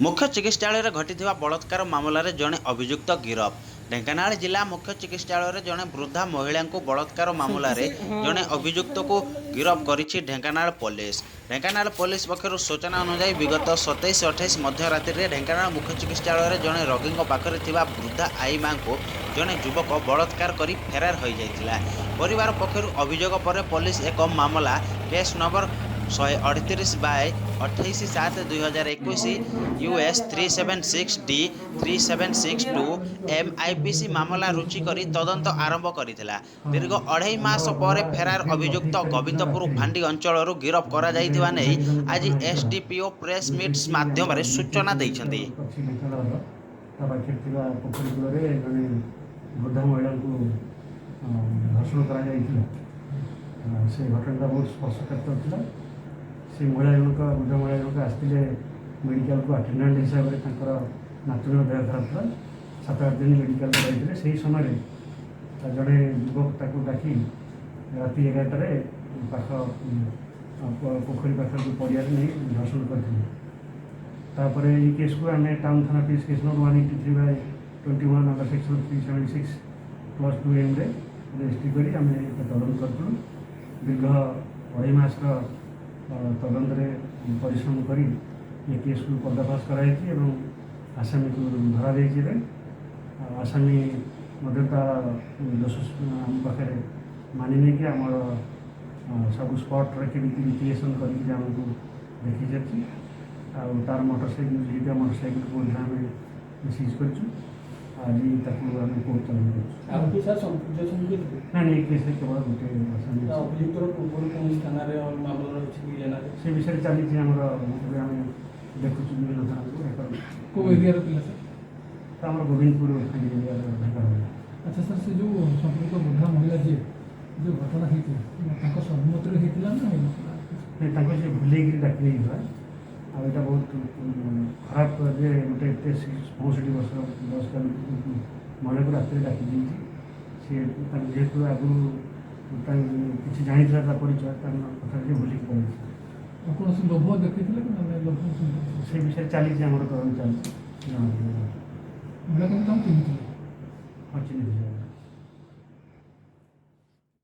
मुख्य चिकित्सालय घटी बलात्कार मामलें जड़े अभियुक्त गिरफ। ढेंकानाल जिला मुख्य चिकित्सालय जड़े वृद्धा महिला को बलात्कार मामलें जड़े अभियुक्त को गिरफ करिछि ढेंकानाल पुलिस। ढेंकानाल पुलिस पक्षर सूचना अनुसार विगत 27-28 मध्यरात्रि में ढेंकानाल मुख्य चिकित्सालय जड़े रोगी पाखरे थिबा वृद्धा आई मां को जड़े युवक बलात्कार कर फेरार हो जाता। परिवार पक्षर अभियोग पर पुलिस एक मामला case number 138/28/7/2021 US 376D 3762 MIPC मामला रुचि करी तदंत आरंभ करिथिला। दीर्घ 2.5 मास पर फेरार अभियुक्त गोविंदपुर फांडी अंचल गिरफ करा जाइथिबा नै आज SDPO प्रेस मीट्स माध्यम सूचना दैछन्ति। से महिला जनक वृद्ध महिला जनक आसते मेडिकल को अटेंडेंट हिसाब से नातुण देह खराब था 7-8 दिन मेडिकल जाते से समय जड़े युवक डाकी राति 11टार पाख पोखरी पाख पड़िया नहीं धर्षण करते। ये केस को आम टाउन थाना police case number 183/21 under section 376+2M registry कर तदंत करूँ। दीर्घ 2.5 मास तदंत परिश्रम कर ये केस को पर्दाफाश कराई आसामी को धरा दे। आसामी दोष आम पाखे मानि नहीं कि आम सब स्पट रिक्रिएसन करके देखी जाती तार मोटरसाइकिल मोटरसाइकिल को आम सीज कर आज कोर्ट चल नहीं केस केवल गोटे से विषय चली देखु विभिन्न थाना गोविंदपुर। अच्छा सर से जो संपर्क वृद्धा महिला जी जो घटना होती सहमत नहीं से भूल डाक आईटा बहुत खराब जे गोटे 65 वर्ष बयस्क महिला को रात डाकी सी जेहेतु आगु किसी जानी परिचय कथा भूलिक पड़े कौन लोभ देखी से विषय चली तदंत चलती महिला को हाँ चिन्ह।